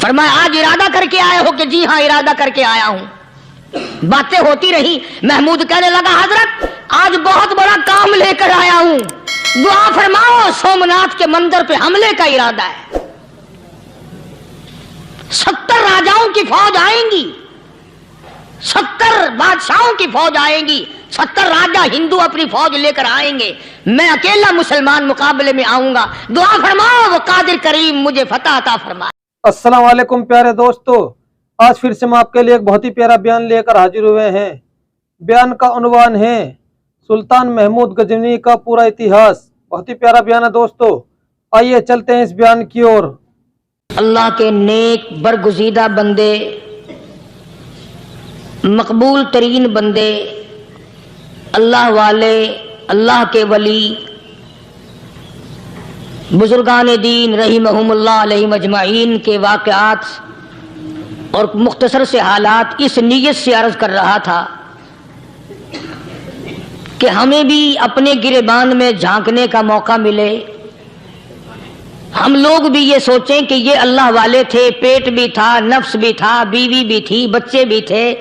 فرمایا آج ارادہ کر کے آئے ہو کہ جی ہاں ارادہ کر کے آیا ہوں. باتیں ہوتی رہی. محمود کہنے لگا حضرت آج بہت بڑا کام لے کر آیا ہوں, دعا فرماؤ. سومناتھ کے مندر پہ حملے کا ارادہ ہے. 70 راجاؤں کی فوج آئیں گی, 70 بادشاہوں کی فوج آئیں گی, 70 راجا ہندو اپنی فوج لے کر آئیں گے. میں اکیلا مسلمان مقابلے میں آؤں گا. دعا فرماؤ وہ قادر کریم مجھے فتح عطا فرمائے. السلام علیکم پیارے دوستو, آج پھر سے ہم آپ کے لیے ایک بہت ہی پیارا بیان لے کر حاضر ہوئے ہیں. بیان کا عنوان ہے سلطان محمود غزنوی کا پورا اتہاس. بہت ہی پیارا بیان ہے دوستو, آئیے چلتے ہیں اس بیان کی اور. اللہ کے نیک برگزیدہ بندے, مقبول ترین بندے, اللہ والے, اللہ کے ولی, بزرگان دین رحمہم اللہ علیہ مجمعین کے واقعات اور مختصر سے حالات اس نیت سے عرض کر رہا تھا کہ ہمیں بھی اپنے گریبان میں جھانکنے کا موقع ملے. ہم لوگ بھی یہ سوچیں کہ یہ اللہ والے تھے, پیٹ بھی تھا, نفس بھی تھا, بیوی بھی تھی, بچے بھی تھے,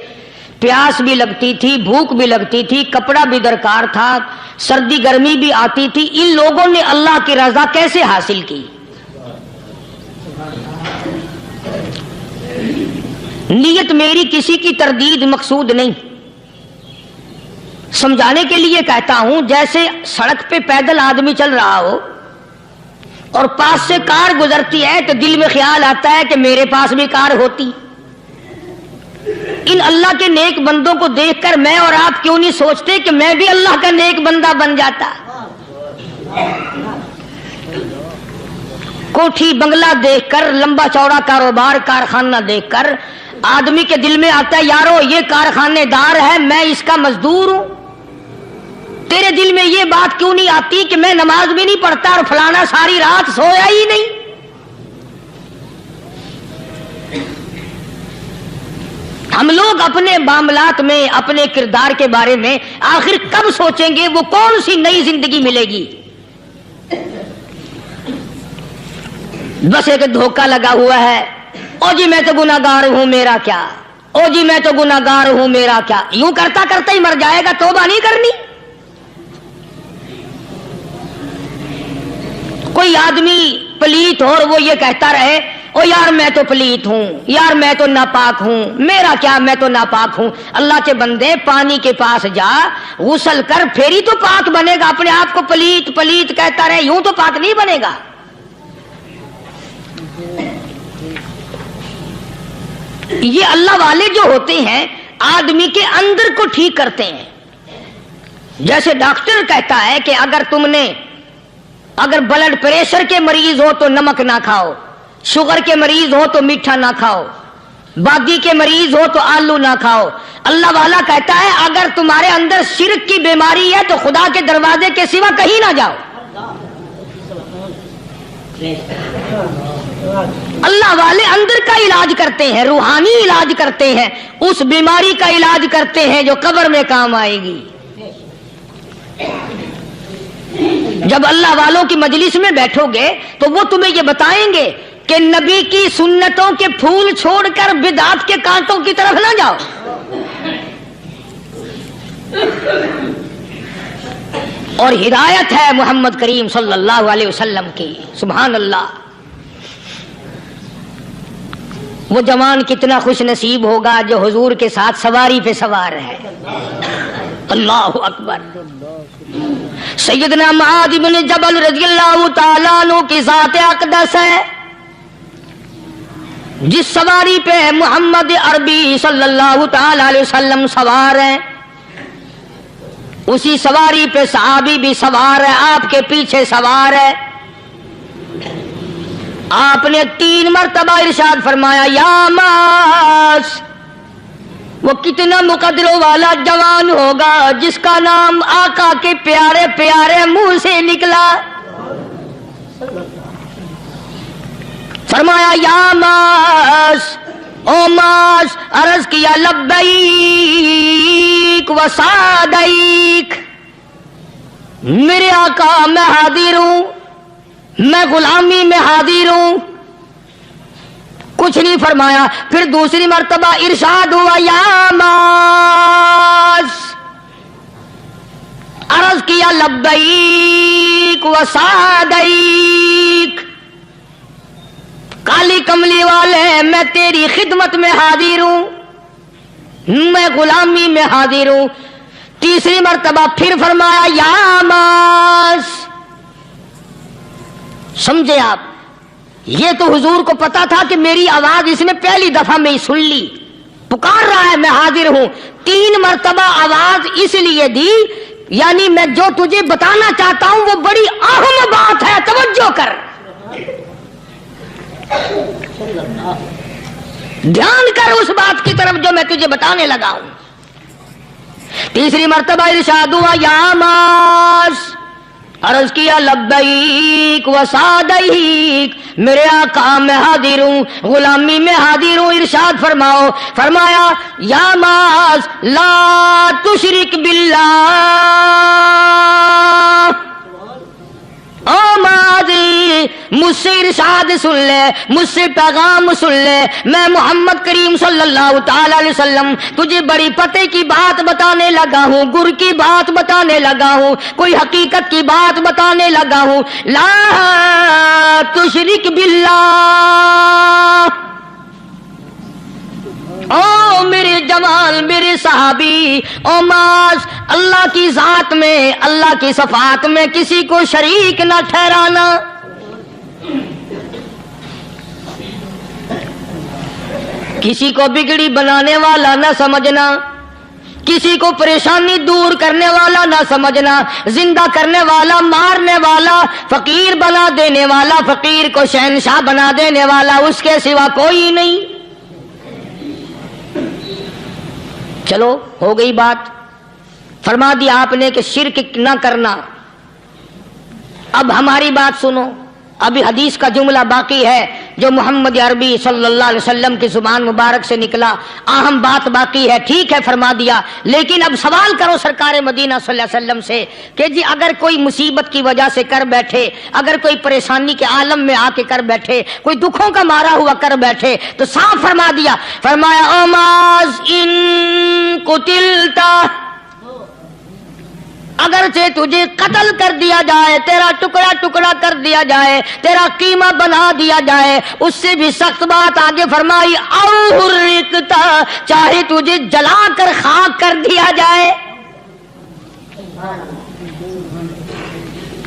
پیاس بھی لگتی تھی, بھوک بھی لگتی تھی, کپڑا بھی درکار تھا, سردی گرمی بھی آتی تھی. ان لوگوں نے اللہ کی رضا کیسے حاصل کی؟ نیت میری کسی کی تردید مقصود نہیں, سمجھانے کے لیے کہتا ہوں. جیسے سڑک پہ پیدل آدمی چل رہا ہو اور پاس سے کار گزرتی ہے تو دل میں خیال آتا ہے کہ میرے پاس بھی کار ہوتی. ان اللہ کے نیک بندوں کو دیکھ کر میں اور آپ کیوں نہیں سوچتے کہ میں بھی اللہ کا نیک بندہ بن جاتا؟ کوٹھی بنگلہ دیکھ کر, لمبا چوڑا کاروبار کارخانہ دیکھ کر آدمی کے دل میں آتا ہے یارو یہ کارخانے دار ہے, میں اس کا مزدور ہوں. تیرے دل میں یہ بات کیوں نہیں آتی کہ میں نماز بھی نہیں پڑھتا اور فلانا ساری رات سویا ہی نہیں؟ ہم لوگ اپنے معاملات میں, اپنے کردار کے بارے میں آخر کب سوچیں گے؟ وہ کون سی نئی زندگی ملے گی؟ بس ایک دھوکہ لگا ہوا ہے, او جی میں تو گناہگار ہوں میرا کیا, او جی میں تو گناہگار ہوں میرا کیا. یوں کرتا کرتا ہی مر جائے گا, توبہ نہیں کرنی. کوئی آدمی پلیت ہو اور وہ یہ کہتا رہے او یار میں تو پلیت ہوں, یار میں تو ناپاک ہوں, میرا کیا میں تو ناپاک ہوں. اللہ کے بندے پانی کے پاس جا, غسل کر, پھر ہی تو پاک بنے گا. اپنے آپ کو پلیت پلیت کہتا رہے یوں تو پاک نہیں بنے گا. یہ اللہ والے جو ہوتے ہیں آدمی کے اندر کو ٹھیک کرتے ہیں. جیسے ڈاکٹر کہتا ہے کہ اگر بلڈ پریشر کے مریض ہو تو نمک نہ کھاؤ, شوگر کے مریض ہو تو میٹھا نہ کھاؤ, بادی کے مریض ہو تو آلو نہ کھاؤ. اللہ والا کہتا ہے اگر تمہارے اندر شرک کی بیماری ہے تو خدا کے دروازے کے سوا کہیں نہ جاؤ. اللہ والے اندر کا علاج کرتے ہیں, روحانی علاج کرتے ہیں, اس بیماری کا علاج کرتے ہیں جو قبر میں کام آئے گی. جب اللہ والوں کی مجلس میں بیٹھو گے تو وہ تمہیں یہ بتائیں گے کہ نبی کی سنتوں کے پھول چھوڑ کر بدعت کے کانٹوں کی طرف نہ جاؤ. اور ہدایت ہے محمد کریم صلی اللہ علیہ وسلم کی. سبحان اللہ. وہ جوان کتنا خوش نصیب ہوگا جو حضور کے ساتھ سواری پہ سوار ہے. اللہ اکبر. سیدنا معاذ بن جبل رضی اللہ تعالیٰ عنہ کی ذات اقدس ہے, جس سواری پہ محمد عربی صلی اللہ تعالی علیہ وسلم سوار ہیں, اسی سواری پہ صحابی بھی سوار ہے, آپ کے پیچھے سوار ہے. آپ نے 3 مرتبہ ارشاد فرمایا یا معاذ. وہ کتنا مقدروں والا جوان ہوگا جس کا نام آقا کے پیارے پیارے منہ سے نکلا. فرمایا یا معاذ, او معاذ. عرض کیا لبیک و سعدیک. میرے آقا میں حاضر ہوں, میں غلامی میں حاضر ہوں. کچھ نہیں فرمایا. پھر دوسری مرتبہ ارشاد ہوا یا معاذ, عرض کیا لبیک و سعدیک, کالی کملی والے میں تیری خدمت میں حاضر ہوں, میں غلامی میں حاضر ہوں. تیسری مرتبہ پھر فرمایا یا معاذ. سمجھے آپ, یہ تو حضور کو پتا تھا کہ میری آواز اس نے پہلی دفعہ میں ہی سن لی, پکار رہا ہے میں حاضر ہوں. 3 مرتبہ آواز اس لیے دی, یعنی میں جو تجھے بتانا چاہتا ہوں وہ بڑی اہم بات ہے, توجہ کر, دھیان کر اس بات کی طرف جو میں تجھے بتانے لگا ہوں. تیسری مرتبہ ارشاد ہوا یا معاذ, عرض کیا لبیک و سعدیک, میرے آقا میں حاضر ہوں, غلامی میں حاضر ہوں. ارشاد فرماؤ, فرمایا یا معاذ لا تشرک باللہ. او معاذ مجھ سے ارشاد سن لے, مجھ سے پیغام سن لے, میں محمد کریم صلی اللہ تعالی علیہ وسلم تجھے بڑی پتے کی بات بتانے لگا ہوں, گر کی بات بتانے لگا ہوں, کوئی حقیقت کی بات بتانے لگا ہوں. لا تشرک باللہ. او میرے جمال, میرے صحابی, او معاذ, اللہ کی ذات میں, اللہ کی صفات میں کسی کو شریک نہ ٹھہرانا. کسی کو بگڑی بنانے والا نہ سمجھنا, کسی کو پریشانی دور کرنے والا نہ سمجھنا, زندہ کرنے والا, مارنے والا, فقیر بنا دینے والا, فقیر کو شہنشاہ بنا دینے والا, اس کے سوا کوئی نہیں. چلو ہو گئی بات, فرما دیا آپ نے کہ شرک نہ کرنا. اب ہماری بات سنو, ابھی حدیث کا جملہ باقی ہے جو محمد عربی صلی اللہ علیہ وسلم کی زبان مبارک سے نکلا, اہم بات باقی ہے. ٹھیک ہے فرما دیا, لیکن اب سوال کرو سرکار مدینہ صلی اللہ علیہ وسلم سے کہ جی اگر کوئی مصیبت کی وجہ سے کر بیٹھے, اگر کوئی پریشانی کے عالم میں آ کے کر بیٹھے, کوئی دکھوں کا مارا ہوا کر بیٹھے, تو صاف فرما دیا, فرمایا او معاذ ان قتلتا, اگرچہ تجھے قتل کر دیا جائے, تیرا ٹکڑا ٹکڑا کر دیا جائے, تیرا قیمہ بنا دیا جائے, اس سے بھی سخت بات آگے فرمائی او حرقتا, چاہے تجھے جلا کر خاک کر دیا جائے,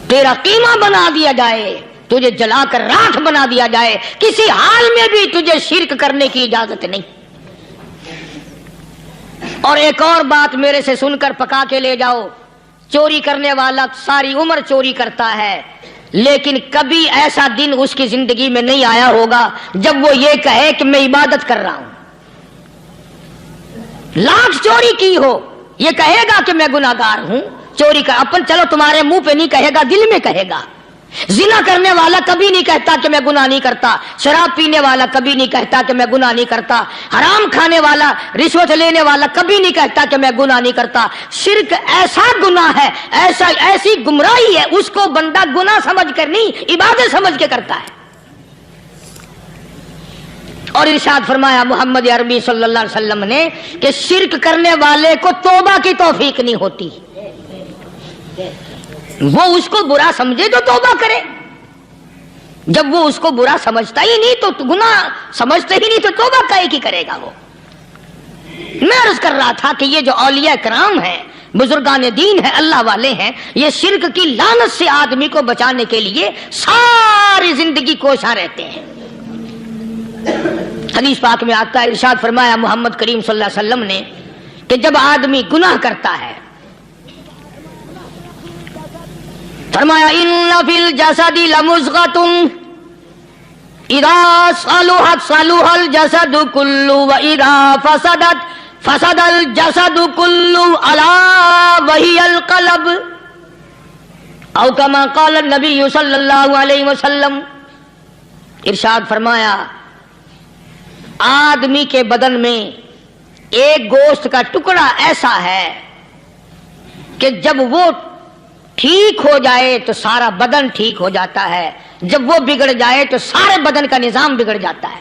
تیرا قیمہ بنا دیا جائے, تجھے جلا کر راکھ بنا دیا جائے, کسی حال میں بھی تجھے شرک کرنے کی اجازت نہیں. اور ایک اور بات میرے سے سن کر پکا کے لے جاؤ, چوری کرنے والا ساری عمر چوری کرتا ہے, لیکن کبھی ایسا دن اس کی زندگی میں نہیں آیا ہوگا جب وہ یہ کہے کہ میں عبادت کر رہا ہوں. لاکھ چوری کی ہو, یہ کہے گا کہ میں گناہگار ہوں, چوری کر, اپن چلو تمہارے منہ پہ نہیں کہے گا, دل میں کہے گا. زنا کرنے والا کبھی نہیں کہتا کہ میں گناہ نہیں کرتا, شراب پینے والا کبھی نہیں کہتا کہ میں گناہ نہیں کرتا, حرام کھانے والا, رشوت لینے والا کبھی نہیں کہتا کہ میں گناہ نہیں کرتا. شرک ایسا گناہ ہے, ایسی گمراہی ہے, اس کو بندہ گناہ سمجھ کر نہیں عبادت سمجھ کے کرتا ہے. اور ارشاد فرمایا محمد عربی صلی اللہ علیہ وسلم نے کہ شرک کرنے والے کو توبہ کی توفیق نہیں ہوتی. وہ اس کو برا سمجھے تو توبہ کرے, جب وہ اس کو برا سمجھتا ہی نہیں تو گناہ سمجھتا ہی نہیں تو توبہ کائے کی کرے گا وہ. میں عرض کر رہا تھا کہ یہ جو اولیاء کرام ہیں, بزرگان دین ہیں, اللہ والے ہیں, یہ شرک کی لعنت سے آدمی کو بچانے کے لیے ساری زندگی کوشاں رہتے ہیں. حدیث پاک میں آتا ہے, ارشاد فرمایا محمد کریم صلی اللہ علیہ وسلم نے کہ جب آدمی گناہ کرتا ہے, فرمایا ان فی الجسد لمضغۃ اذا صلحت صلح الجسد کلہ واذا فسدت فسد الجسد کلہ الا وہی القلب, او کما قال النبی صلی اللہ علیہ وسلم. ارشاد فرمایا آدمی کے بدن میں ایک گوشت کا ٹکڑا ایسا ہے کہ جب وہ ٹھیک ہو جائے تو سارا بدن ٹھیک ہو جاتا ہے, جب وہ بگڑ جائے تو سارے بدن کا نظام بگڑ جاتا ہے.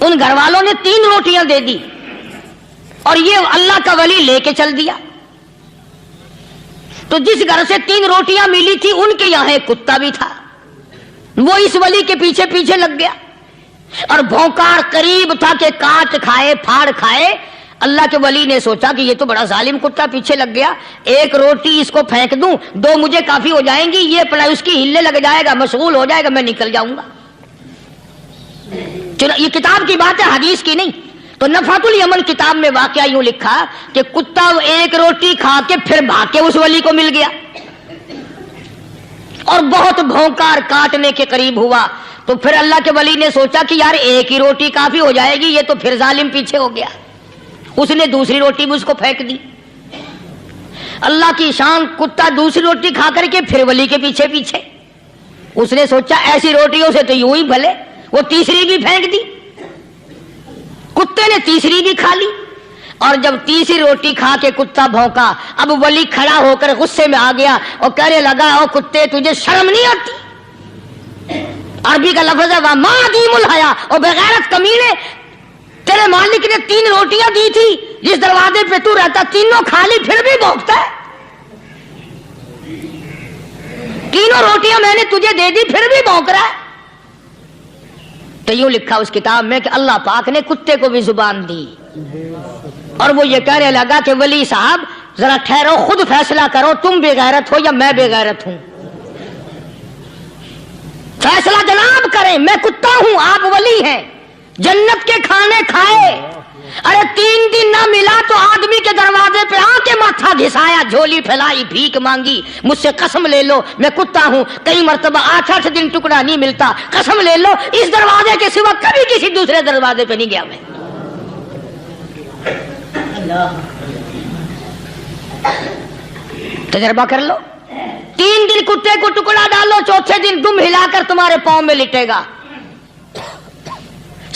ان گھر والوں نے 3 روٹیاں دے دی اور یہ اللہ کا ولی لے کے چل دیا. تو جس گھر سے 3 روٹیاں ملی تھی ان کے یہاں ایک کتا بھی تھا. وہ اس ولی کے پیچھے پیچھے لگ گیا اور بھونکار قریب تھا کہ کاٹ کھائے پھاڑ کھائے. اللہ کے ولی نے سوچا کہ یہ تو بڑا ظالم کتا پیچھے لگ گیا, 1 روٹی اس کو پھینک دوں, 2 مجھے کافی ہو جائیں گی, یہ پڑا اس کی ہلے لگ جائے گا, مشغول ہو جائے گا, میں نکل جاؤں گا. یہ کتاب کی بات ہے, حدیث کی نہیں. تو نفحۃ الیمن کتاب میں واقعہ یوں لکھا کہ کتا 1 روٹی کھا کے پھر بھاگ کے اس ولی کو مل گیا اور بہت بھونکار کاٹنے کے قریب ہوا. تو پھر اللہ کے ولی نے سوچا کہ یار 1 ہی روٹی کافی ہو جائے گی, یہ تو پھر ظالم پیچھے ہو گیا. اس نے دوسری روٹی بھی اس کو پھینک دی. اللہ کی شان, کتا دوسری روٹی کھا کر کے پھر ولی کے پیچھے پیچھے. اس نے سوچا ایسی روٹیوں سے تو یوں ہی بھلے, وہ تیسری بھی پھینک دی. کتے نے تیسری بھی کھا لی اور جب تیسری روٹی کھا کے کتا بھونکا, اب ولی کھڑا ہو کر غصے میں آ گیا اور کہنے لگا, او کتے تجھے شرم نہیں آتی؟ عربی کا لفظ ہے وَمَا عَدِيمُ الْحَيَا, اور بغیرت کمینے, تیرے مالک نے 3 روٹیاں دی تھی, جس دروازے پہ تو رہتا تینوں کھا لی, پھر بھی بھونکتا ہے. 3 روٹیاں میں نے تجھے دے دی, پھر بھی بھونک رہا ہے. تو یوں لکھا اس کتاب میں کہ اللہ پاک نے کتے کو بھی زبان دی اور وہ یہ کہنے لگا کہ ولی صاحب ذرا ٹھہرو, خود فیصلہ کرو, تم بے غیرت ہو یا میں بے غیرت ہوں. فیصلہ جناب کریں, میں کتا ہوں, آپ ولی ہیں, جنت کے کھانے کھائے, ارے 3 دن نہ ملا تو آدمی کے دروازے پہ آ کے ماتھا گھسایا, جھولی پھیلائی, بھیک مانگی, مجھ سے قسم لے لو میں کتا ہوں, کئی مرتبہ 8 دن ٹکڑا نہیں ملتا, قسم لے لو اس دروازے کے سوا کبھی کسی دوسرے دروازے پہ نہیں گیا میں. تجربہ کر لو, 3 دن کتے کو ٹکڑا ڈالو, چوتھے دن دم ہلا کر تمہارے پاؤں میں لٹے گا.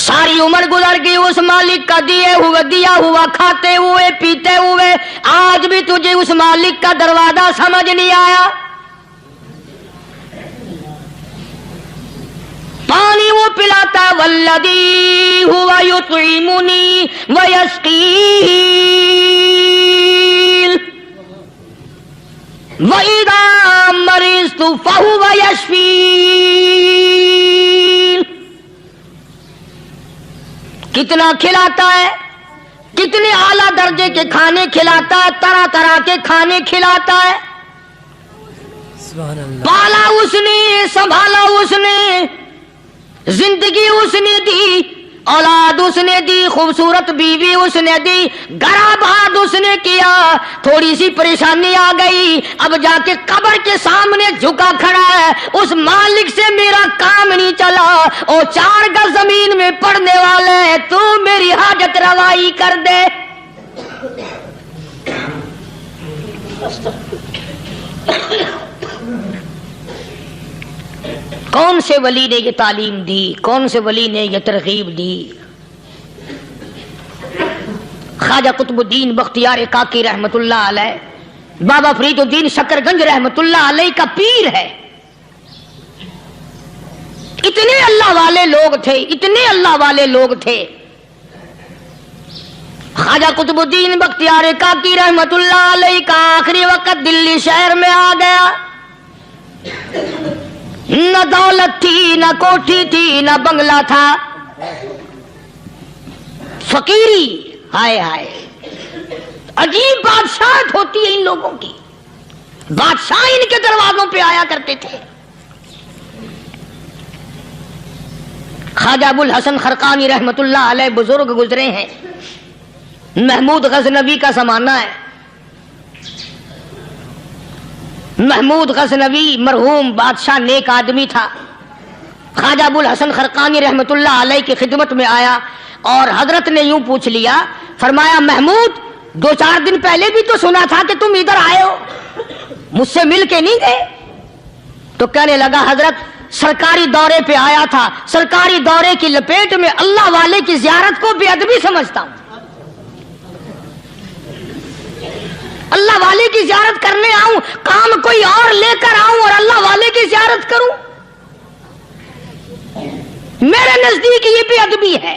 ساری عمر گزر گئی اس مالک کا دیا ہوا کھاتے ہوئے پیتے ہوئے, آج بھی تجھے اس مالک کا دروازہ سمجھ نہیں آیا. پانی وہ پلاتا, والذی ہوا یطعمنی ویسقین, وَإِذَا مَرِضْتُ فَهُوَ يَشْفِينِ. کتنا کھلاتا ہے, کتنے اعلیٰ درجے کے کھانے کھلاتا ہے, طرح طرح کے کھانے کھلاتا ہے. پالا اس نے, سنبھالا اس نے, زندگی اس نے دی, اولاد اس نے دی, خوبصورت بیوی اس نے دی, گھر آباد اس نے کیا. تھوڑی سی پریشانی آ گئی, اب جا کے قبر کے سامنے جھکا کھڑا ہے, اس مالک سے میرا کام نہیں چلا, او 4 گز زمین میں پڑنے والے, تو میری حاجت روائی کر دے. کون سے ولی نے یہ تعلیم دی, کون سے ولی نے یہ ترغیب دی؟ خواجہ قطب الدین بختیار کاکی رحمت اللہ علیہ, بابا فرید الدین شکر گنج رحمت اللہ علیہ کا پیر ہے. اتنے اللہ والے لوگ تھے, اتنے اللہ والے لوگ تھے. خواجہ قطب الدین بختیار کاکی رحمت اللہ علیہ کا آخری وقت دلی شہر میں آ گیا. نہ دولت تھی, نہ کوٹھی تھی, نہ بنگلہ تھا, فقیری. ہائے ہائے, عجیب بادشاہت ہوتی ہے ان لوگوں کی. بادشاہ ان کے دروازوں پہ آیا کرتے تھے. خواجہ ابو الحسن خرقانی رحمت اللہ علیہ بزرگ گزرے ہیں. محمود غزنوی کا زمانہ ہے. محمود غزنوی مرحوم بادشاہ نیک آدمی تھا. خواجہ ابو الحسن خرقانی رحمت اللہ علیہ کی خدمت میں آیا اور حضرت نے یوں پوچھ لیا, فرمایا محمود 2-4 دن پہلے بھی تو سنا تھا کہ تم ادھر آئے ہو, مجھ سے مل کے نہیں گئے؟ تو کہنے لگا حضرت سرکاری دورے پہ آیا تھا, سرکاری دورے کی لپیٹ میں اللہ والے کی زیارت کو بے ادبی سمجھتا ہوں. اللہ والے کی زیارت کرنے آؤں, کام کوئی اور لے کر آؤں اور اللہ والے کی زیارت کروں؟ میرے نزدیک یہ بے ادبی ہے.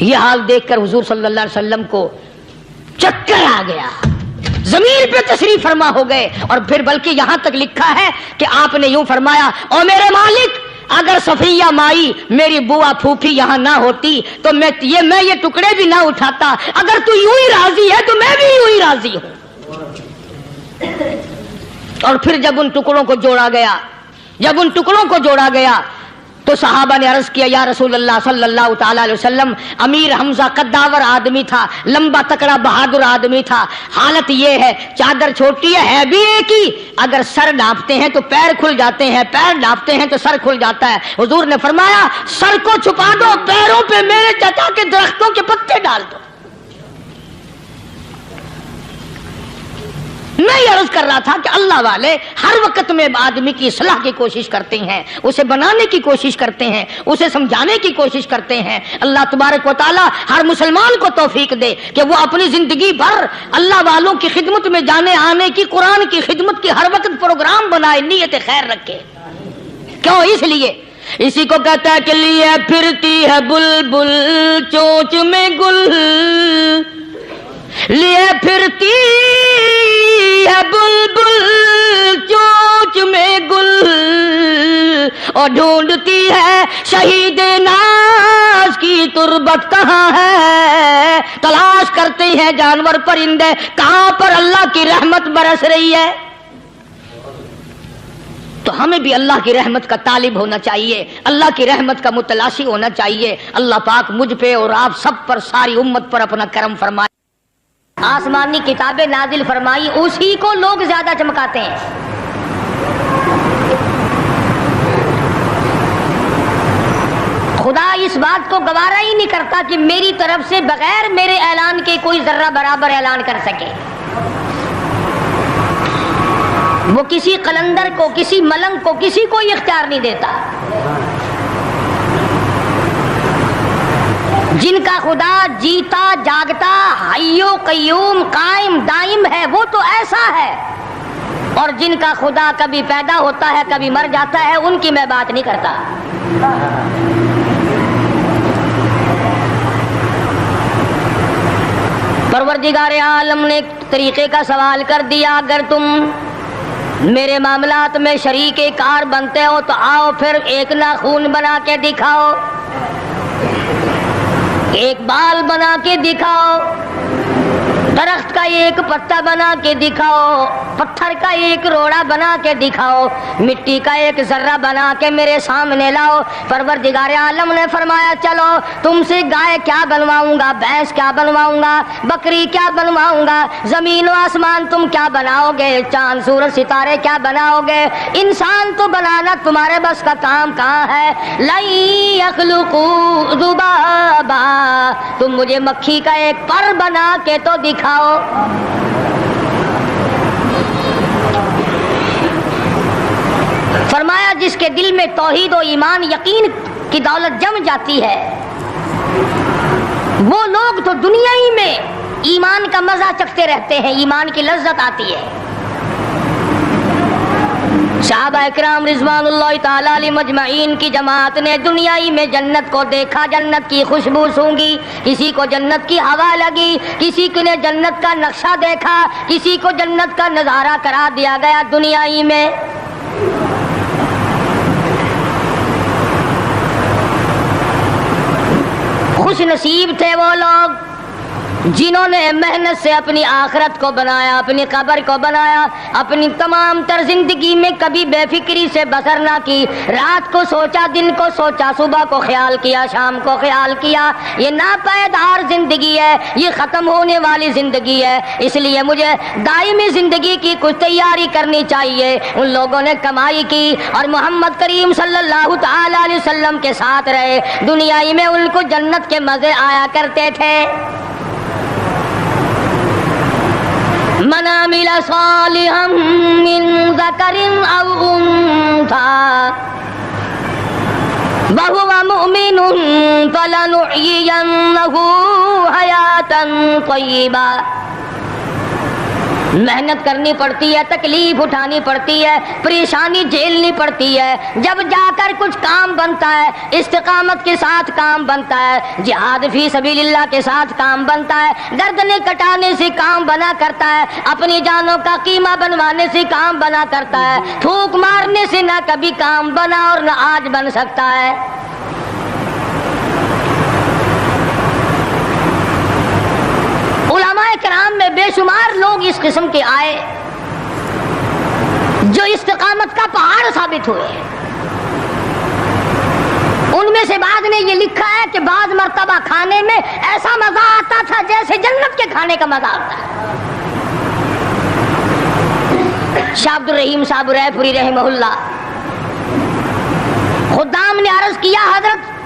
یہ حال دیکھ کر حضور صلی اللہ علیہ وسلم کو چکر آ گیا، زمین پہ تشریف فرما ہو گئے. اور پھر بلکہ یہاں تک لکھا ہے کہ آپ نے یوں فرمایا، او میرے مالک، اگر صفیہ مائی میری بوا پھوپھی یہاں نہ ہوتی تو میں یہ ٹکڑے بھی نہ اٹھاتا. اگر تو یوں ہی راضی ہے تو میں بھی یوں ہی راضی ہوں. اور پھر جب ان ٹکڑوں کو جوڑا گیا تو صحابہ نے عرض کیا، یا رسول اللہ صلی اللہ تعالی علیہ وسلم، امیر حمزہ قداور آدمی تھا، لمبا تکڑا بہادر آدمی تھا، حالت یہ ہے چادر چھوٹی ہے بھی ایک ہی، اگر سر ڈھانپتے ہیں تو پیر کھل جاتے ہیں، پیر ڈھانپتے ہیں تو سر کھل جاتا ہے. حضور نے فرمایا، سر کو چھپا دو، پیروں پہ میرے چچا کے درختوں کے پتے ڈال دو. میں یہ عرض کر رہا تھا کہ اللہ والے ہر وقت میں آدمی کی اصلاح کی کوشش کرتے ہیں، اسے بنانے کی کوشش کرتے ہیں، اسے سمجھانے کی کوشش کرتے ہیں. اللہ تبارک و تعالی ہر مسلمان کو توفیق دے کہ وہ اپنی زندگی بھر اللہ والوں کی خدمت میں جانے آنے کی، قرآن کی خدمت کی ہر وقت پروگرام بنائے، نیت خیر رکھے. کیوں؟ اس لیے اسی کو کہتا ہے کہ لیے پھرتی ہے بلبل چونچ میں گل، لیے پھرتی ہے بلبل چونچ میں گل، اور ڈھونڈتی ہے شہید ناز کی تربت کہاں ہے. تلاش کرتے ہیں جانور پرندے کہاں پر اللہ کی رحمت برس رہی ہے. تو ہمیں بھی اللہ کی رحمت کا طالب ہونا چاہیے، اللہ کی رحمت کا متلاشی ہونا چاہیے. اللہ پاک مجھ پہ اور آپ سب پر، ساری امت پر اپنا کرم فرمائے. آسمانی کتابیں نازل فرمائی، اسی کو لوگ زیادہ چمکاتے ہیں. خدا اس بات کو گوارا ہی نہیں کرتا کہ میری طرف سے بغیر میرے اعلان کے کوئی ذرہ برابر اعلان کر سکے. وہ کسی قلندر کو، کسی ملنگ کو، کسی کو اختیار نہیں دیتا. جن کا خدا جیتا جاگتا حی و قیوم قائم دائم ہے وہ تو ایسا ہے، اور جن کا خدا کبھی پیدا ہوتا ہے کبھی مر جاتا ہے ان کی میں بات نہیں کرتا. پروردگار عالم نے ایک طریقے کا سوال کر دیا، اگر تم میرے معاملات میں شریک کار بنتے ہو تو آؤ پھر ایک ناخون بنا کے دکھاؤ، ایک بال بنا کے دکھاؤ، درخت کا ایک پتا بنا کے دکھاؤ، پتھر کا ایک روڑا بنا کے دکھاؤ، مٹی کا ایک ذرہ بنا کے میرے سامنے لاؤ. پروردگار عالم نے فرمایا چلو تم سے گائے کیا بنواؤں گا، بھینس کیا بنواؤں گا، بکری کیا بنواؤں گا، زمین و آسمان تم کیا بناؤ گے، چاند سورج ستارے کیا بناؤ گے، انسان تو بنانا تمہارے بس کا کام کہاں ہے. لن یخلقوا ذبابا، تم مجھے مکھی کا ایک پر بنا کے تو دکھاؤ. فرمایا جس کے دل میں توحید و ایمان یقین کی دولت جم جاتی ہے وہ لوگ تو دنیا ہی میں ایمان کا مزہ چکھتے رہتے ہیں، ایمان کی لذت آتی ہے. صحابہ اکرام رضوان اللہ تعالی علیہ مجمعین کی جماعت نے دنیائی میں جنت کو دیکھا، جنت کی خوشبو سونگھی، کسی کو جنت کی ہوا لگی، کسی کو نے جنت کا نقشہ دیکھا، کسی کو جنت کا نظارہ کرا دیا گیا دنیائی میں. خوش نصیب تھے وہ لوگ جنہوں نے محنت سے اپنی آخرت کو بنایا، اپنی قبر کو بنایا، اپنی تمام تر زندگی میں کبھی بے فکری سے بسر نہ کی. رات کو سوچا، دن کو سوچا، صبح کو خیال کیا، شام کو خیال کیا. یہ ناپائیدار زندگی ہے، یہ ختم ہونے والی زندگی ہے، اس لیے مجھے دائمی زندگی کی کچھ تیاری کرنی چاہیے. ان لوگوں نے کمائی کی اور محمد کریم صلی اللہ تعالی علیہ وسلم کے ساتھ رہے. دنیائی میں ان کو جنت کے مزے آیا کرتے تھے. من عمل صالحا من ذکر او انثى وهو مؤمن فلنحيينه حياة طيبة محنت کرنی پڑتی ہے، تکلیف اٹھانی پڑتی ہے، پریشانی جھیلنی پڑتی ہے، جب جا کر کچھ کام بنتا ہے، استقامت کے ساتھ کام بنتا ہے، جہاد فی سبیل اللہ کے ساتھ کام بنتا ہے، گردنیں کٹانے سے کام بنا کرتا ہے، اپنی جانوں کا قیمہ بنوانے سے کام بنا کرتا ہے، پھونک مارنے سے نہ کبھی کام بنا اور نہ آج بن سکتا ہے۔ علماء کرام میں بے شمار لوگ اس قسم کے آئے جو استقامت کا پہاڑ ثابت ہوئے ہیں۔ ان میں سے بعض نے یہ لکھا ہے کہ بعض مرتبہ کھانے میں ایسا مزہ آتا تھا جیسے جنت کے کھانے کا مزہ آتا ہے۔ شاہ عبد الرحیم صاحب رائے پوری رحمہ اللہ، خدام نے عرض کیا حضرت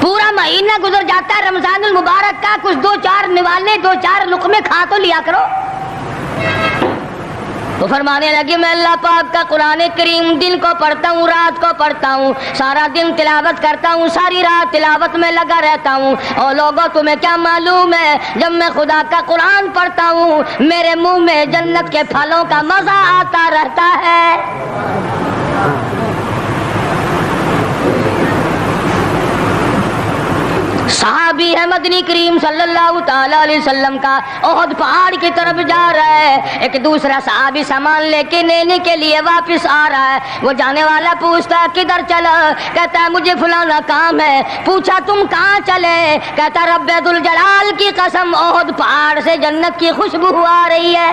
پورا مہینہ گزر جاتا ہے رمضان المبارک کا، کچھ دو چار نوالے دو چار لقمے کھا تو لیا کرو۔ تو فرمانے لگے میں اللہ پاک کا قرآن کریم دن کو پڑھتا ہوں، رات کو پڑھتا ہوں، سارا دن تلاوت کرتا ہوں، ساری رات تلاوت میں لگا رہتا ہوں، اور لوگوں تمہیں کیا معلوم ہے جب میں خدا کا قرآن پڑھتا ہوں میرے منہ میں جنت کے پھلوں کا مزہ آتا رہتا ہے۔ صحابی ہے مدنی کریم صلی اللہ تعالی علیہ وسلم کا، احد پہاڑ کی طرف جا رہا ہے، ایک دوسرا صحابی سامان لے کے لینے کے لیے واپس آ رہا ہے، وہ جانے والا پوچھتا ہے کدھر چلا؟ کہتا ہے مجھے فلانا کام ہے۔ پوچھا تم کہاں چلے؟ کہتا رب ذوالجلال کی قسم احد پہاڑ سے جنت کی خوشبو آ رہی ہے۔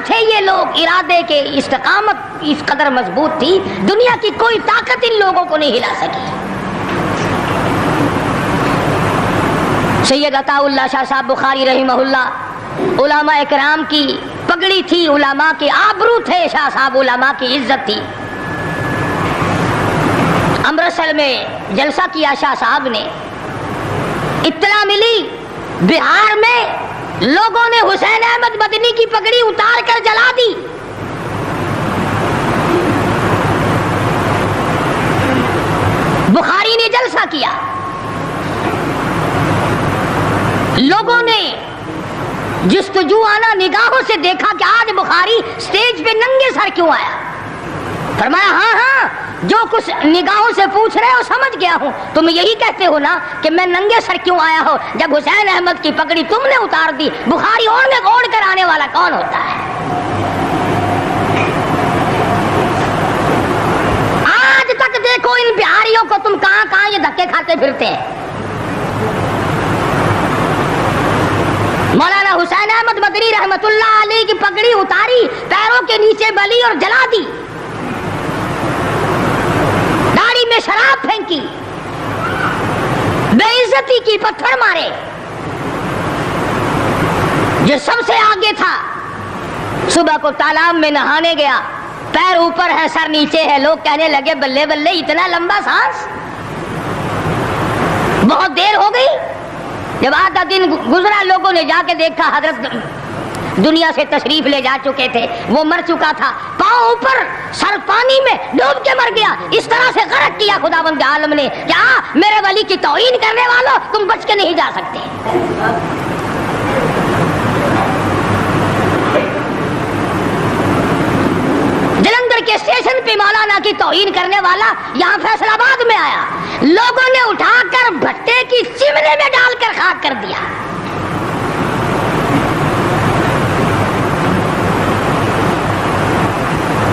تھے یہ لوگ ارادے کے، استقامت اس قدر مضبوط تھی دنیا کی کوئی طاقت ان لوگوں کو نہیں ہلا سکی۔ سید عطا اللہ شاہ صاحب بخاری رحمہ اللہ، علماء کرام کی پگڑی تھی، علماء کے آبرو تھے شاہ صاحب، علماء کی عزت تھی۔ امرتسر میں جلسہ کیا شاہ صاحب نے، اطلاع ملی بہار میں لوگوں نے حسین احمد مدنی کی پگڑی اتار کر جلا دی۔ بخاری نے جلسہ کیا، لوگوں نے جستجو آنا نگاہوں سے دیکھا کہ آج بخاری سٹیج پہ ننگے سر کیوں آیا؟ فرمایا ہاں ہاں جو کچھ نگاہوں سے پوچھ رہے ہو سمجھ گیا ہوں، تم یہی کہتے ہو نا کہ میں ننگے سر کیوں آیا ہو جب حسین احمد کی پگڑی تم نے اتار دی۔ بخاری اوڑھ کر آنے والا کون ہوتا ہے؟ آج تک دیکھو ان بہاریوں کو تم کہاں کہاں یہ دھکے کھاتے پھرتے ہیں۔ مولانا حسین احمد مدنی رحمت اللہ علیہ کی پگڑی اتاری، پیروں کے نیچے بلی اور جلا دی، داڑھی میں شراب پھینکی، بے عزتی کی، پتھر مارے۔ جو سب سے آگے تھا صبح کو تالاب میں نہانے گیا، پیر اوپر ہے سر نیچے ہے، لوگ کہنے لگے بلے بلے اتنا لمبا سانس، بہت دیر ہو گئی۔ جب آدھا دن گزرا لوگوں نے جا کے دیکھا حضرت دنیا سے تشریف لے جا چکے تھے، وہ مر چکا تھا، پاؤں اوپر سر پانی میں ڈوب کے مر گیا۔ اس طرح سے غرق کیا خداوند عالم نے، کیا میرے ولی کی توہین کرنے والوں تم بچ کے نہیں جا سکتے۔ جلندھر کے اسٹیشن پہ مولانا کی توہین کرنے والا یہاں فیصل آباد میں آیا، لوگوں نے اٹھا کر بھٹے کی چمنے میں ڈال کر خاک کر دیا۔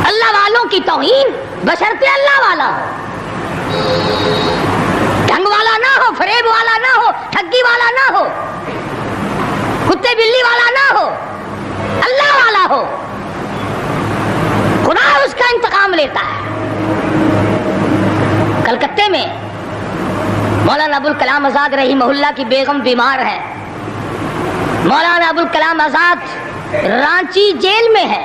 اللہ والوں کی توہین بشرطے اللہ والا ہو، ڈھنگ والا نہ ہو، فریب والا نہ ہو، ٹھگی والا نہ ہو، کتے بلی والا نہ ہو، اللہ والا ہو، خدا اس کا انتقام لیتا ہے۔ کلکتے میں مولانا ابوالکلام آزاد رحمہ اللہ کی بیگم بیمار ہے، مولانا ابوالکلام آزاد رانچی جیل میں ہے،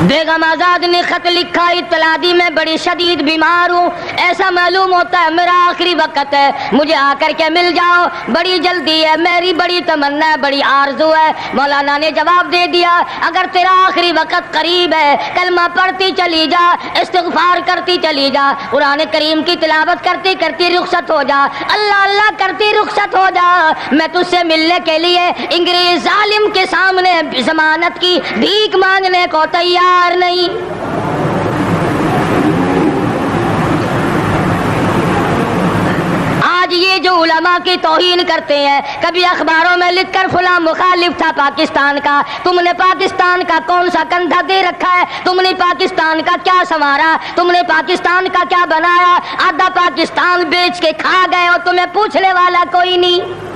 بیگم آزاد نے خط لکھا، اطلاع دی میں بڑی شدید بیمار ہوں، ایسا معلوم ہوتا ہے میرا آخری وقت ہے، مجھے آ کر کے مل جاؤ، بڑی جلدی ہے، میری بڑی تمنا ہے، بڑی آرزو ہے۔ مولانا نے جواب دے دیا اگر تیرا آخری وقت قریب ہے کلمہ پڑھتی چلی جا، استغفار کرتی چلی جا، قرآن کریم کی تلاوت کرتی کرتی رخصت ہو جا، اللہ اللہ کرتی رخصت ہو جا، میں تجھ سے ملنے کے لیے انگریز ظالم کے سامنے ضمانت کی بھیک مانگنے کو تیار نہیں۔ آج یہ جو علماء کی توہین کرتے ہیں، کبھی اخباروں میں لکھ کر فلاں مخالف تھا پاکستان کا، تم نے پاکستان کا کون سا کندھا دے رکھا ہے، تم نے پاکستان کا کیا سنوارا، تم نے پاکستان کا کیا بنایا، آدھا پاکستان بیچ کے کھا گئے اور تمہیں پوچھنے والا کوئی نہیں۔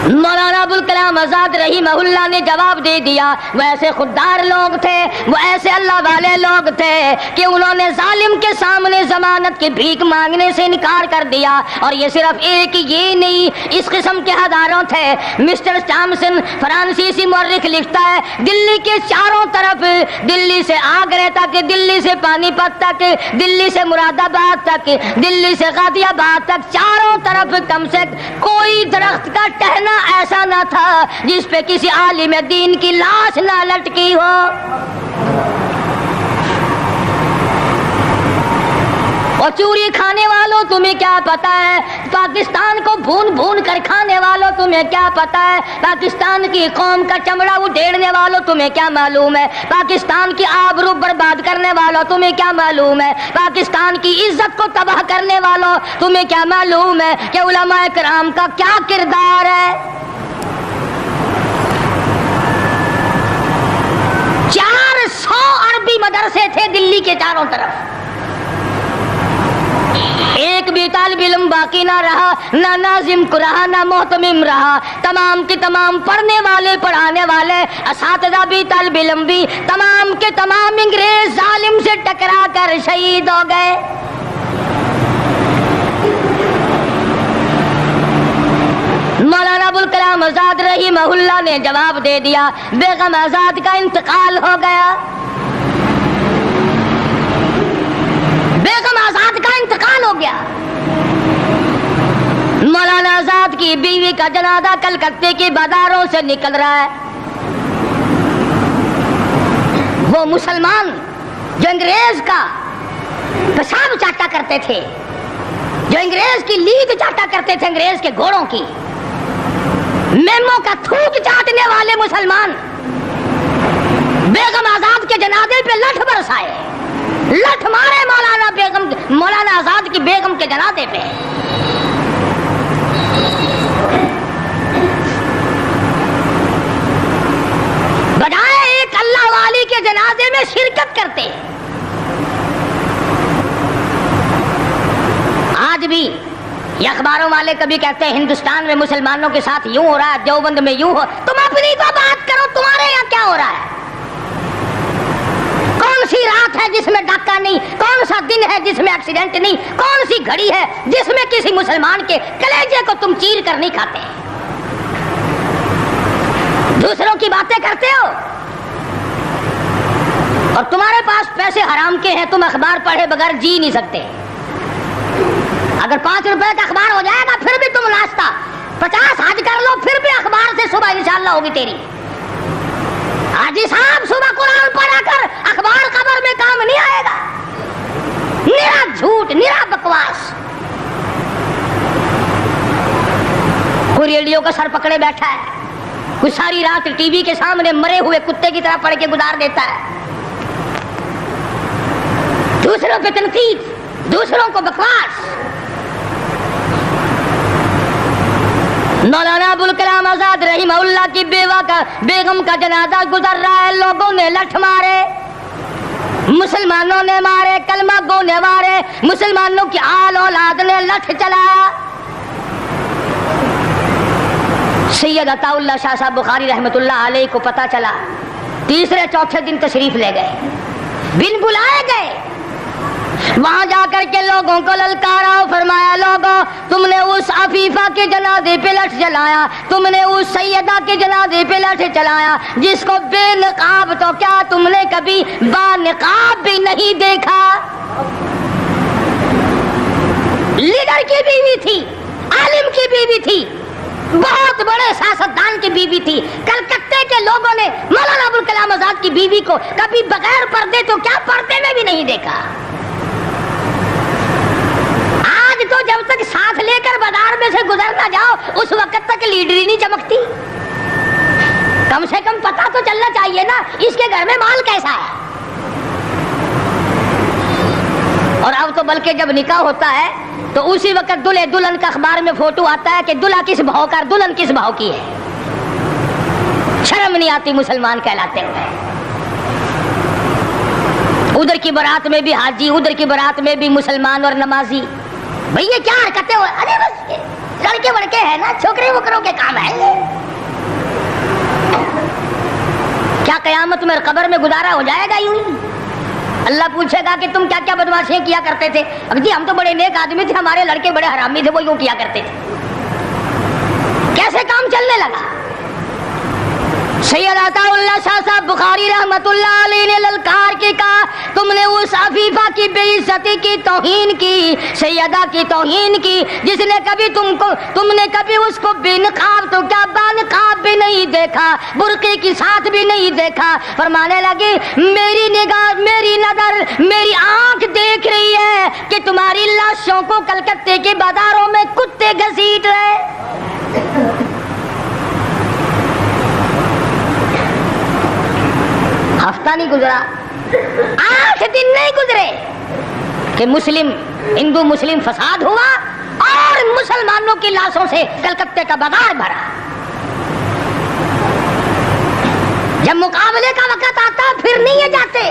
مولانا ابوالکلام آزاد رحمہ اللہ نے جواب دے دیا، وہ ایسے خوددار لوگ تھے، وہ ایسے اللہ والے لوگ تھے کہ انہوں نے ظالم کے سامنے ضمانت کی بھیک مانگنے سے انکار کر دیا، اور یہ صرف ایک یہ نہیں، اس قسم کے ہزاروں تھے۔ مسٹر ٹامسن فرانسیسی مورخ لکھتا ہے دلی کے چاروں طرف، دلی سے آگرہ تک، دلی سے پانی پت تک، دلی سے مراد آباد تک، دلی سے غازی آباد تک، چاروں طرف کم سے کوئی درخت کا ٹہنا ایسا نہ تھا جس پہ کسی عالم دین کی لاش نہ لٹکی ہو۔ اور چوری کھانے والوں تمہیں کیا پتا ہے، پاکستان کو بھون بھون کر کھانے والوں تمہیں کیا پتا ہے، پاکستان کی قوم کا چمڑا اڈھیڑنے والوں تمہیں کیا معلوم ہے، پاکستان کی آبرو برباد کرنے والوں تمہیں کیا معلوم ہے، پاکستان کی عزت کو تباہ کرنے والوں تمہیں کیا معلوم ہے کہ علماء کرام کا کیا کردار ہے۔ 400 عربی مدرسے تھے دلی کے چاروں طرف، ایک بھی طالب علم باقی نہ رہا، نہ ناظم کو رہا، نہ محتمم رہا، تمام کے تمام پڑھنے والے پڑھانے والے اساتذہ بھی طالب علم بھی تمام کے تمام انگریز ظالم سے ٹکرا کر شہید ہو گئے۔ مولانا ابوالکلام آزاد رحمہ اللہ نے جواب دے دیا، بیگم آزاد کا انتقال ہو گیا، بیگم آزاد کا انتقال ہو گیا۔ مولانا آزاد کی بیوی کا جنازہ کلکتے کی بازاروں سے نکل رہا ہے۔ وہ مسلمان جو انگریز کا پیشاب چاٹا کرتے تھے، جو انگریز کی لید چاٹا کرتے تھے، انگریز کے گھوڑوں کی میموں کا تھوک چاٹنے والے مسلمان بیگم آزاد کے جنازے پہ لٹھ برسائے، لٹھ مارے مولانا آزاد کی بیگم کے جنازے پہ۔ بجائے ایک اللہ والی کے جنازے میں شرکت کرتے۔ آج بھی یہ اخباروں والے کبھی کہتے ہیں ہندوستان میں مسلمانوں کے ساتھ یوں ہو رہا ہے، دیوبند میں یوں ہو، تم اپنی تو بات کرو، تمہارے یہاں کیا ہو رہا ہے؟ کون سی رات ہے جس میں ڈاکہ نہیں، کون سا دن ہے جس میں ایکسیڈنٹ نہیں، کون سی گھڑی ہے جس میں کسی مسلمان کے کلیجے کو تم چیر کر نہیں کھاتے؟ دوسروں کی باتیں کرتے ہو اور تمہارے پاس پیسے حرام کے ہیں، تم اخبار پڑھے بغیر جی نہیں سکتے۔ اگر 5 روپے کا اخبار ہو جائے گا پھر بھی تم ناشتہ 50 حج کر لو، پھر بھی اخبار سے صبح انشاءاللہ ہوگی تیری۔ حاجی صاحب صبح قرآن پڑھا کر اخبار خبر میں کام نہیں آئے گا، نرا جھوٹ، نرا بکواس۔ کوئی ریڈیو کا سر پکڑے بیٹھا ہے، کوئی ساری رات ٹی وی کے سامنے مرے ہوئے کتے کی طرح پڑھ کے گزار دیتا ہے، دوسروں پہ تنقید، دوسروں کو بکواس۔ مولانا ابوالکلام آزاد رحمہ اللہ کی بیگم کا جنازہ گزر رہا ہے، لوگوں نے لٹھ مارے، مسلمانوں نے مارے، کلمہ گو نے مارے، مسلمانوں کی آل اولاد نے لٹھ چلایا۔ سید عطا اللہ شاہ صاحب بخاری رحمۃ اللہ علیہ کو پتہ چلا، تیسرے چوتھے دن تشریف لے گئے، بن بلائے گئے، وہاں جا کر کے لوگوں کو للکارا، فرمایا لوگوں تم نے اس عفیفہ کے جنازے پہ لٹھ چلایا، تم نے اس سیدہ کے جنازے پہ لٹھ چلایا جس کو بے نقاب تو کیا تم نے کبھی با نقاب بھی نہیں دیکھا۔ لیڈر کی بیوی تھی، عالم کی بیوی تھی، بہت بڑے سیاستدان کی بیوی تھی۔ کلکتے کے لوگوں نے مولانا ابوالکلام آزاد کی بیوی کو کبھی بغیر پردے تو کیا پردے میں بھی نہیں دیکھا۔ آج تو جب تک ساتھ لے کر بازار میں سے گزر نہ جاؤ اس وقت تک لیڈری نہیں چمکتی۔ کم سے کم پتہ تو چلنا چاہیے نا اس کے گھر میں مال کیسا ہے۔ اور اب تو بلکہ جب نکاح ہوتا ہے تو اسی وقت دلہے دلہن کا اخبار میں فوٹو آتا ہے کہ دلہا کس بھاؤ کا دلہن کس بھاؤ کی ہے۔ شرم نہیں آتی مسلمان کہلاتے ہوئے۔ ادھر کی بارات میں بھی حاجی، ادھر کی بارات میں بھی مسلمان اور نمازی۔ بھئی یہ کیا حرکتیں ہو، ارے بس لڑکے وڑکے ہیں نا، چھوکرے وکروں کے کام ہے۔ کیا قیامت میں قبر میں گزارا ہو جائے گا یوں ہی؟ اللہ پوچھے گا کہ تم کیا کیا بدماشیاں کیا کرتے تھے؟ اب جی ہم تو بڑے نیک آدمی تھے، ہمارے لڑکے بڑے حرامی تھے، وہ یوں کیا کرتے تھے۔ کیسے کام چلنے لگا؟ سید عطا اللہ شاہ صاحب بخاری رحمت اللہ علیہ نے للکار کے کہا تم نے اس عفیفہ کی بے عزتی کی، توہین کی، سیدہ کی توہین کی جس نے کبھی تم نے کبھی اس کو بے نقاب تو کیا با نقاب بھی نہیں دیکھا، برقعے کے ساتھ بھی نہیں دیکھا۔ فرمانے لگے میری نگاہ، میری نظر، میری آنکھ دیکھ رہی ہے کہ تمہاری لاشوں کو کلکتے کے بازاروں میں کتے گھسیٹ رہے۔ ہفتہ نہیں گزرا، 8 دن نہیں گزرے کہ ہندو مسلم فساد ہوا اور مسلمانوں کی لاشوں سے کلکتے کا بازار بھرا۔ جب مقابلے کا وقت آتا پھر نہیں یہ جاتے۔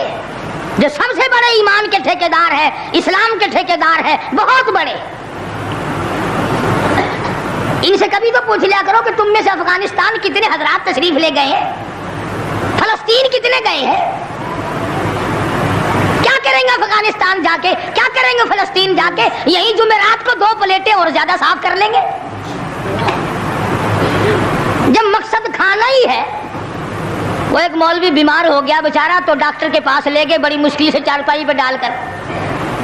جو سب سے بڑے ایمان کے ٹھیکیدار ہے، اسلام کے ٹھیکیدار ہے، بہت بڑے، ان سے کبھی تو پوچھ لیا کرو کہ تم میں سے افغانستان کتنے حضرات تشریف لے گئے ہیں، فلسطین کتنے گئے ہیں، کیا کریں گے افغانستان جا کے، کیا کریں گے فلسطین جا کے؟ یہی جمعرات کو 2 پلیٹیں اور زیادہ صاف کر لیں گے۔ جب مقصد کھانا ہی ہے۔ وہ ایک مولوی بیمار ہو گیا بیچارہ، تو ڈاکٹر کے پاس لے گئے بڑی مشکل سے چارپائی پہ ڈال کر،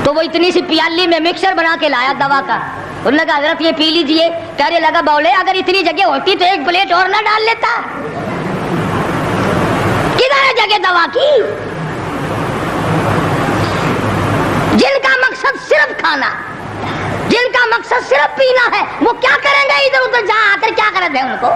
تو وہ اتنی سی پیالی میں مکسر بنا کے لایا دوا کا۔ انہوں نے کہا حضرت یہ پی لیجئے۔ کہنے لگا بولے اگر اتنی جگہ ہوتی تو 1 پلیٹ اور نہ ڈال لیتا۔ کدھر ہے جگہ دوا کی؟ جن کا مقصد صرف کھانا، جن کا مقصد صرف پینا ہے، وہ کیا کریں گے ادھر ادھر جا آ کر؟ کیا کرتے ہیں ان کو؟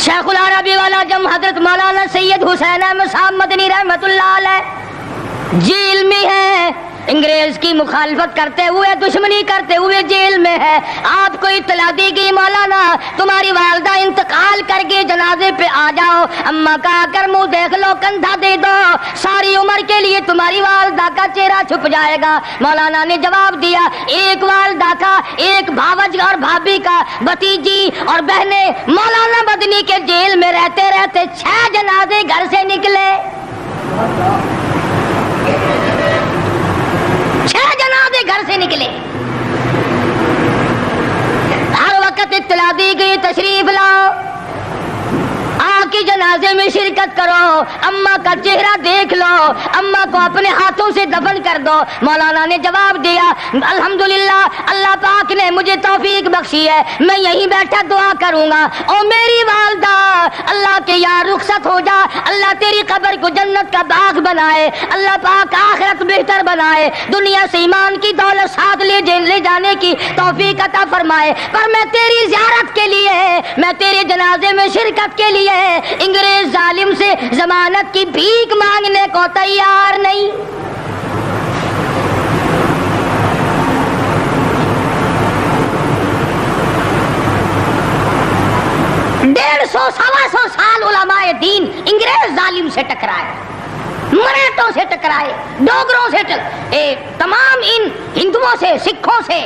شیخ العربی والا جم حضرت مولانا سید حسین احمد صاحب مدنی رحمت اللہ علیہ جیل میں ہے، انگریز کی مخالفت کرتے ہوئے، دشمنی کرتے ہوئے جیل میں ہے۔ آپ کو اطلاع دی گئی مولانا تمہاری والدہ انتقال کر گئی، جنازے پہ آ جاؤ۔ اماں کا آ کر منہ دیکھ لو، کندھا دے دو، ساری عمر کے لیے تمہاری والدہ کا چہرہ چھپ جائے گا۔ مولانا نے جواب دیا ایک والدہ کا، ایک بھاوج اور بھابھی کا، بھتیجی اور بہنیں مولانا مدنی کے جیل میں رہتے رہتے 6 جنازے گھر سے نکلے۔ 6 جنازے گھر سے نکلے۔ ہر وقت اطلاع دی گئی تشریف لاؤ، کے جنازے میں شرکت کرو، اماں کا چہرہ دیکھ لو، اماں کو اپنے ہاتھوں سے دفن کر دو۔ مولانا نے جواب دیا الحمدللہ اللہ پاک نے مجھے توفیق بخشی ہے، میں یہیں بیٹھا دعا کروں گا۔ او میری والدہ، اللہ کے یار رخصت ہو جا، اللہ تیری قبر کو جنت کا باغ بنائے، اللہ پاک آخرت بہتر بنائے، دنیا سے ایمان کی دولت ساتھ لے جانے کی توفیق عطا فرمائے۔ پر میں تیری زیارت کے لیے، میں تیرے جنازے میں شرکت کے لیے انگریز ظالم سے ضمانت کی بھیک مانگنے کو تیار نہیں۔ 150-125 سال علماء دین انگریز ظالم سے ٹکرائے، مراٹھوں سے ٹکرائے، ڈوگروں سے تمام ان ہندوؤں سے، سکھوں سے،